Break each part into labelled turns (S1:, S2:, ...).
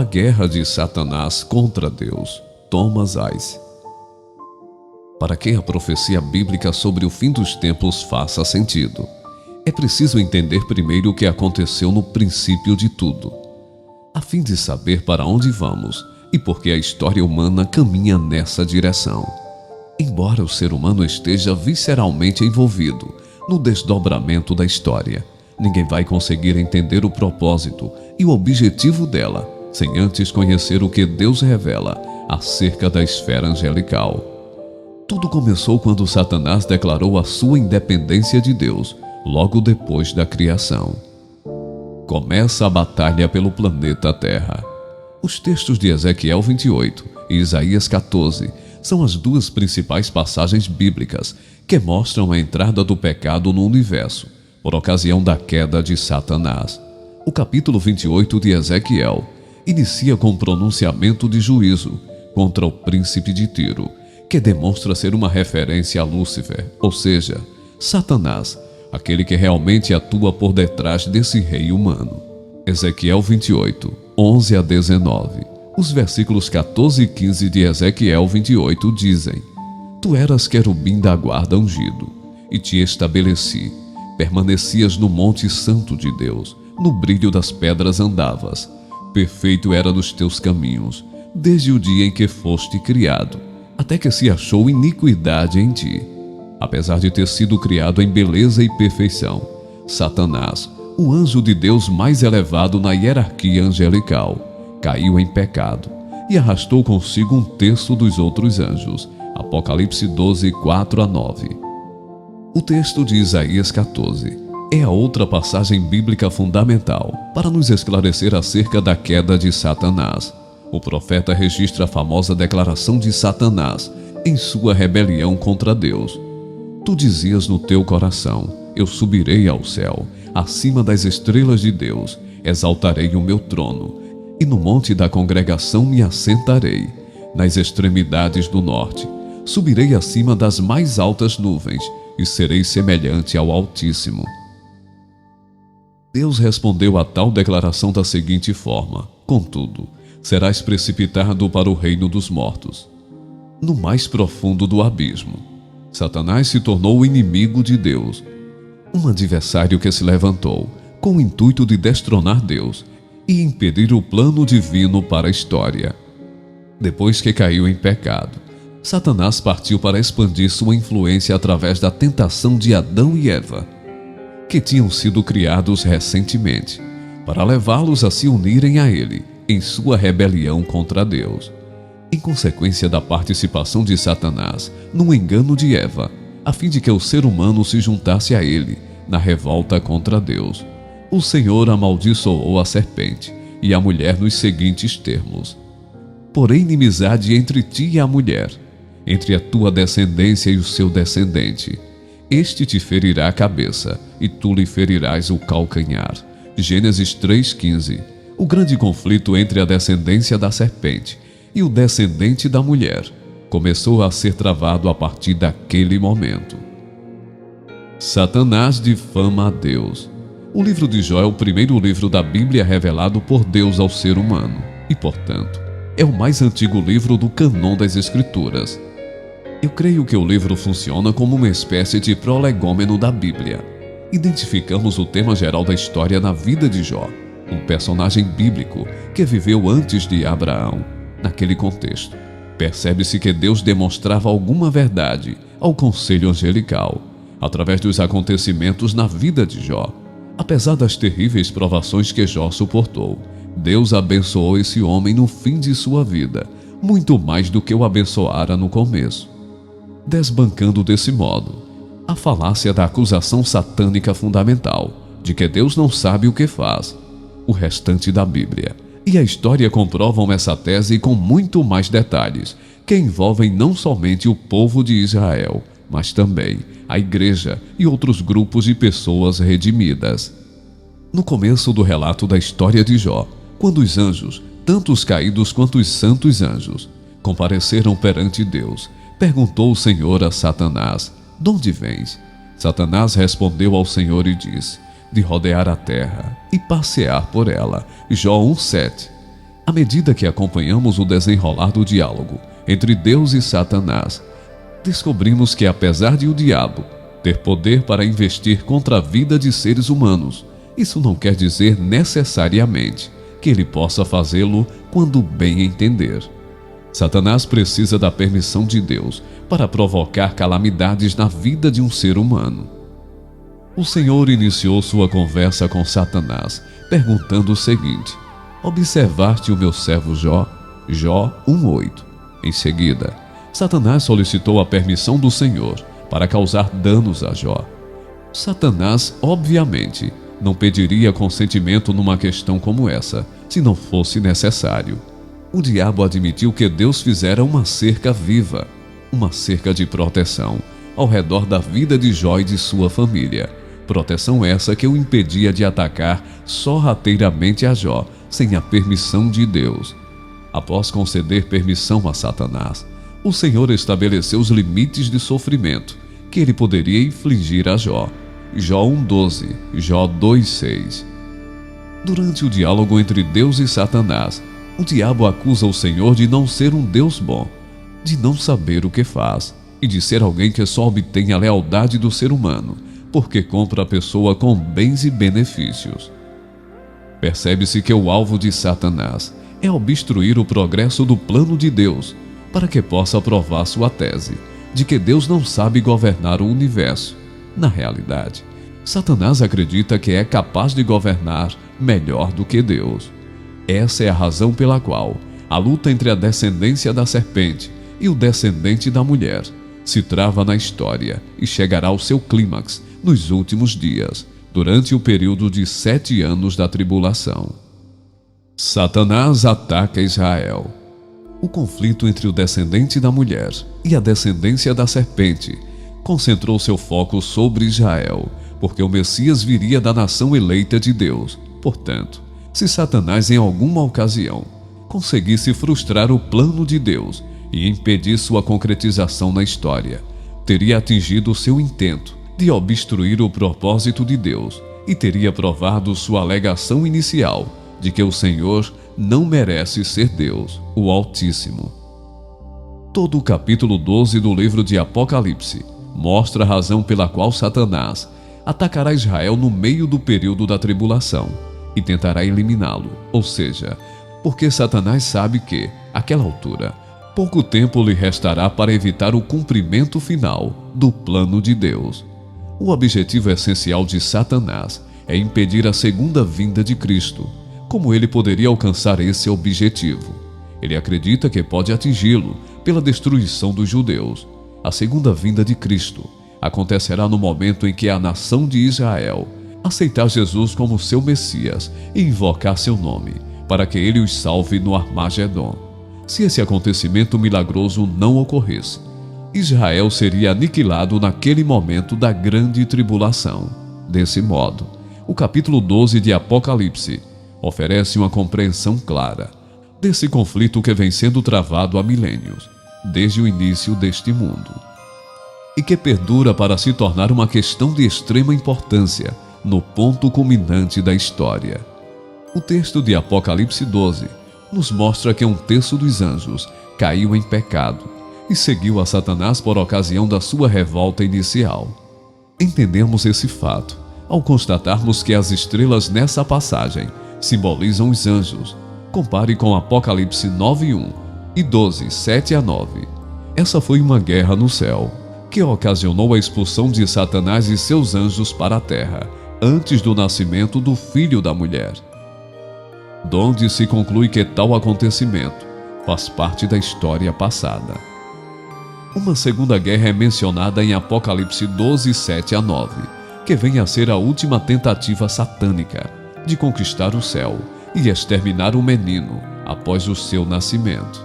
S1: A guerra de Satanás contra Deus. Thomas Ice. Para que a profecia bíblica sobre o fim dos tempos faça sentido, é preciso entender primeiro o que aconteceu no princípio de tudo, a fim de saber para onde vamos e por que a história humana caminha nessa direção. Embora o ser humano esteja visceralmente envolvido no desdobramento da história, ninguém vai conseguir entender o propósito e o objetivo dela sem antes conhecer o que Deus revela acerca da esfera angelical. Tudo começou quando Satanás declarou a sua independência de Deus, logo depois da criação. Começa a batalha pelo planeta Terra. Os textos de Ezequiel 28 e Isaías 14 são as duas principais passagens bíblicas que mostram a entrada do pecado no universo, por ocasião da queda de Satanás. O capítulo 28 de Ezequiel inicia com um pronunciamento de juízo contra o príncipe de Tiro, que demonstra ser uma referência a Lúcifer, ou seja, Satanás, aquele que realmente atua por detrás desse rei humano. Ezequiel 28, 11 a 19. Os versículos 14 e 15 de Ezequiel 28 dizem: Tu eras querubim da guarda ungido, e te estabeleci. Permanecias no monte santo de Deus, no brilho das pedras andavas. Perfeito era nos teus caminhos, desde o dia em que foste criado, até que se achou iniquidade em ti. Apesar de ter sido criado em beleza e perfeição, Satanás, o anjo de Deus mais elevado na hierarquia angelical, caiu em pecado e arrastou consigo um terço dos outros anjos. Apocalipse 12, 4 a 9. O texto de Isaías 14 é a outra passagem bíblica fundamental para nos esclarecer acerca da queda de Satanás. O profeta registra a famosa declaração de Satanás em sua rebelião contra Deus. Tu dizias no teu coração: eu subirei ao céu, acima das estrelas de Deus, exaltarei o meu trono, e no monte da congregação me assentarei, nas extremidades do norte. Subirei acima das mais altas nuvens, e serei semelhante ao Altíssimo. Deus respondeu a tal declaração da seguinte forma: contudo, serás precipitado para o reino dos mortos, no mais profundo do abismo. Satanás se tornou o inimigo de Deus, um adversário que se levantou com o intuito de destronar Deus e impedir o plano divino para a história. Depois que caiu em pecado, Satanás partiu para expandir sua influência através da tentação de Adão e Eva, que tinham sido criados recentemente, para levá-los a se unirem a ele em sua rebelião contra Deus. Em consequência da participação de Satanás no engano de Eva, a fim de que o ser humano se juntasse a ele na revolta contra Deus, o Senhor amaldiçoou a serpente e a mulher nos seguintes termos: porém inimizade entre ti e a mulher, entre a tua descendência e o seu descendente. Este te ferirá a cabeça, e tu lhe ferirás o calcanhar. Gênesis 3,15. O grande conflito entre a descendência da serpente e o descendente da mulher começou a ser travado a partir daquele momento. Satanás difama a Deus. O livro de Jó é o primeiro livro da Bíblia revelado por Deus ao ser humano e, portanto, é o mais antigo livro do cânon das Escrituras. Eu creio que o livro funciona como uma espécie de prolegômeno da Bíblia. Identificamos o tema geral da história na vida de Jó, um personagem bíblico que viveu antes de Abraão. Naquele contexto, percebe-se que Deus demonstrava alguma verdade ao conselho angelical, através dos acontecimentos na vida de Jó. Apesar das terríveis provações que Jó suportou, Deus abençoou esse homem no fim de sua vida, muito mais do que o abençoara no começo, desbancando desse modo a falácia da acusação satânica fundamental de que Deus não sabe o que faz. O restante da Bíblia e a história comprovam essa tese com muito mais detalhes, que envolvem não somente o povo de Israel, mas também a igreja e outros grupos de pessoas redimidas. No começo do relato da história de Jó, quando os anjos, tanto os caídos quanto os santos anjos, compareceram perante Deus, perguntou o Senhor a Satanás: de onde vens? Satanás respondeu ao Senhor e disse: de rodear a terra e passear por ela. Jó 1:7. À medida que acompanhamos o desenrolar do diálogo entre Deus e Satanás, descobrimos que, apesar de o diabo ter poder para investir contra a vida de seres humanos, isso não quer dizer necessariamente que ele possa fazê-lo quando bem entender. Satanás precisa da permissão de Deus para provocar calamidades na vida de um ser humano. O Senhor iniciou sua conversa com Satanás, perguntando o seguinte: observaste o meu servo Jó? Jó 1:8. Em seguida, Satanás solicitou a permissão do Senhor para causar danos a Jó. Satanás, obviamente, não pediria consentimento numa questão como essa, se não fosse necessário. O diabo admitiu que Deus fizera uma cerca viva, uma cerca de proteção, ao redor da vida de Jó e de sua família. Proteção essa que o impedia de atacar sorrateiramente a Jó, sem a permissão de Deus. Após conceder permissão a Satanás, o Senhor estabeleceu os limites de sofrimento que ele poderia infligir a Jó. Jó 1:12, Jó 2:6. Durante o diálogo entre Deus e Satanás, o diabo acusa o Senhor de não ser um Deus bom, de não saber o que faz e de ser alguém que só obtém a lealdade do ser humano, porque compra a pessoa com bens e benefícios. Percebe-se que o alvo de Satanás é obstruir o progresso do plano de Deus, para que possa aprovar sua tese de que Deus não sabe governar o universo. Na realidade, Satanás acredita que é capaz de governar melhor do que Deus. Essa é a razão pela qual a luta entre a descendência da serpente e o descendente da mulher se trava na história e chegará ao seu clímax nos últimos dias, durante o período de 7 anos da tribulação. Satanás ataca Israel. O conflito entre o descendente da mulher e a descendência da serpente concentrou seu foco sobre Israel, porque o Messias viria da nação eleita de Deus. Portanto, se Satanás em alguma ocasião conseguisse frustrar o plano de Deus e impedir sua concretização na história, teria atingido seu intento de obstruir o propósito de Deus e teria provado sua alegação inicial de que o Senhor não merece ser Deus, o Altíssimo. Todo o capítulo 12 do livro de Apocalipse mostra a razão pela qual Satanás atacará Israel no meio do período da tribulação e tentará eliminá-lo, ou seja, porque Satanás sabe que, àquela altura, pouco tempo lhe restará para evitar o cumprimento final do plano de Deus. O objetivo essencial de Satanás é impedir a segunda vinda de Cristo. Como ele poderia alcançar esse objetivo? Ele acredita que pode atingi-lo pela destruição dos judeus. A segunda vinda de Cristo acontecerá no momento em que a nação de Israel aceitar Jesus como seu Messias e invocar seu nome, para que ele os salve no Armagedon. Se esse acontecimento milagroso não ocorresse, Israel seria aniquilado naquele momento da grande tribulação. Desse modo, o capítulo 12 de Apocalipse oferece uma compreensão clara desse conflito que vem sendo travado há milênios, desde o início deste mundo, e que perdura para se tornar uma questão de extrema importância no ponto culminante da história. O texto de Apocalipse 12 nos mostra que 1/3 dos anjos caiu em pecado e seguiu a Satanás por ocasião da sua revolta inicial. Entendemos esse fato ao constatarmos que as estrelas nessa passagem simbolizam os anjos. Compare com Apocalipse 9:1 e 12:7-9. Essa foi uma guerra no céu, que ocasionou a expulsão de Satanás e seus anjos para a terra, antes do nascimento do filho da mulher. Donde se conclui que tal acontecimento faz parte da história passada. Uma segunda guerra é mencionada em Apocalipse 12:7-9, que vem a ser a última tentativa satânica de conquistar o céu e exterminar o menino após o seu nascimento.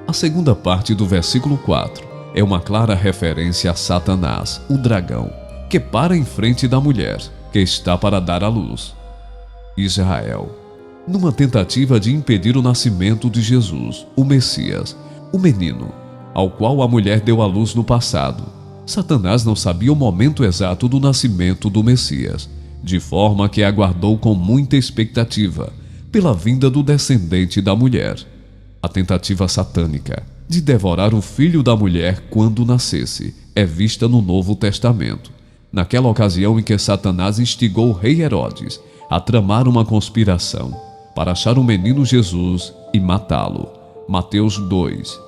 S1: A segunda parte do versículo 4 é uma clara referência a Satanás, o dragão, que para em frente da mulher, que está para dar à luz, Israel, numa tentativa de impedir o nascimento de Jesus, o Messias, o menino, ao qual a mulher deu à luz no passado. Satanás não sabia o momento exato do nascimento do Messias, de forma que aguardou com muita expectativa pela vinda do descendente da mulher. A tentativa satânica de devorar o filho da mulher quando nascesse é vista no Novo Testamento, naquela ocasião em que Satanás instigou o rei Herodes a tramar uma conspiração para achar o menino Jesus e matá-lo. Mateus 2.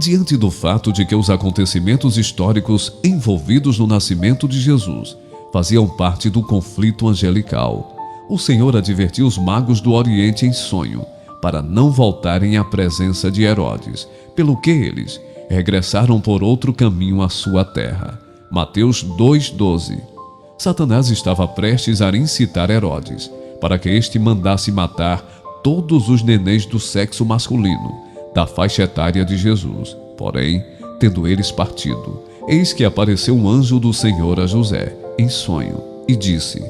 S1: Diante do fato de que os acontecimentos históricos envolvidos no nascimento de Jesus faziam parte do conflito angelical, o Senhor advertiu os magos do Oriente em sonho para não voltarem à presença de Herodes, pelo que eles regressaram por outro caminho à sua terra. Mateus 2,12. Satanás estava prestes a incitar Herodes para que este mandasse matar todos os nenéns do sexo masculino da faixa etária de Jesus. Porém, tendo eles partido, eis que apareceu um anjo do Senhor a José em sonho e disse: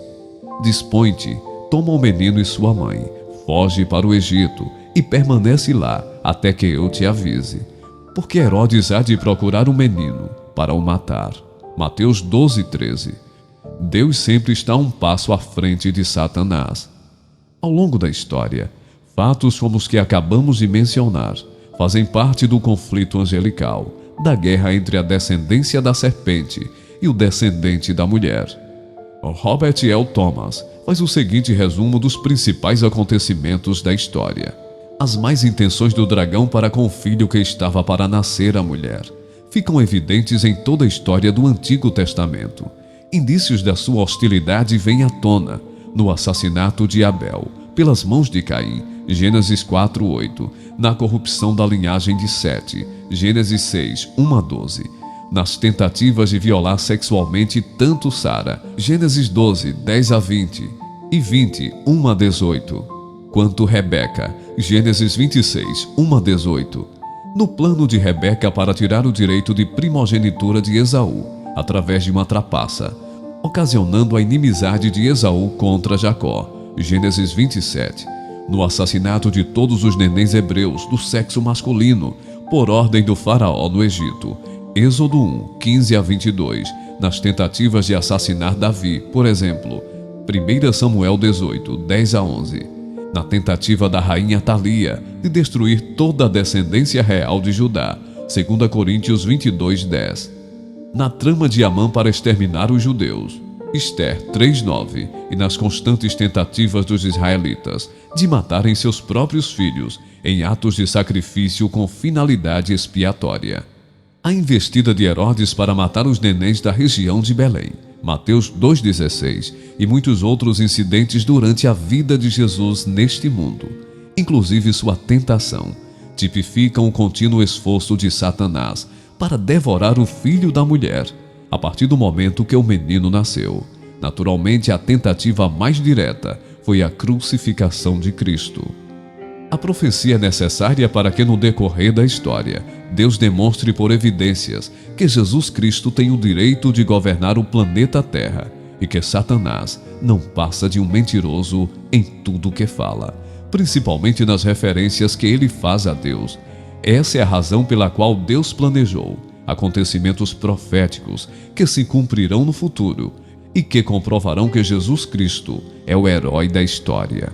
S1: Dispõe-te, toma o menino e sua mãe, foge para o Egito e permanece lá até que eu te avise, porque Herodes há de procurar o menino para o matar. Mateus 12,13. Deus sempre está um passo à frente de Satanás. Ao longo da história, fatos como os que acabamos de mencionar fazem parte do conflito angelical, da guerra entre a descendência da serpente e o descendente da mulher. Robert L. Thomas faz o seguinte resumo dos principais acontecimentos da história. As más intenções do dragão para com o filho que estava para nascer à mulher ficam evidentes em toda a história do Antigo Testamento. Indícios da sua hostilidade vêm à tona no assassinato de Abel pelas mãos de Caim, Gênesis 4:8, na corrupção da linhagem de Sete, Gênesis 6:1-12, nas tentativas de violar sexualmente tanto Sara, Gênesis 12:10-20 e 20:1-18, quanto Rebeca, Gênesis 26:1-18, no plano de Rebeca para tirar o direito de primogenitura de Esaú, através de uma trapaça, ocasionando a inimizade de Esaú contra Jacó, Gênesis 27, no assassinato de todos os nenéns hebreus do sexo masculino, por ordem do faraó no Egito, Êxodo 1:15-22, nas tentativas de assassinar Davi, por exemplo, 1 Samuel 18:10-11, na tentativa da rainha Thalia de destruir toda a descendência real de Judá, 2 Coríntios 22:10, na trama de Amã para exterminar os judeus, Ester 3:9, e nas constantes tentativas dos israelitas de matarem seus próprios filhos em atos de sacrifício com finalidade expiatória. A investida de Herodes para matar os nenéns da região de Belém, Mateus 2,16, e muitos outros incidentes durante a vida de Jesus neste mundo, inclusive sua tentação, tipificam o contínuo esforço de Satanás para devorar o filho da mulher, a partir do momento que o menino nasceu. Naturalmente, a tentativa mais direta foi a crucificação de Cristo. A profecia é necessária para que, no decorrer da história, Deus demonstre por evidências que Jesus Cristo tem o direito de governar o planeta Terra e que Satanás não passa de um mentiroso em tudo que fala, principalmente nas referências que ele faz a Deus. Essa é a razão pela qual Deus planejou acontecimentos proféticos que se cumprirão no futuro e que comprovarão que Jesus Cristo é o herói da história.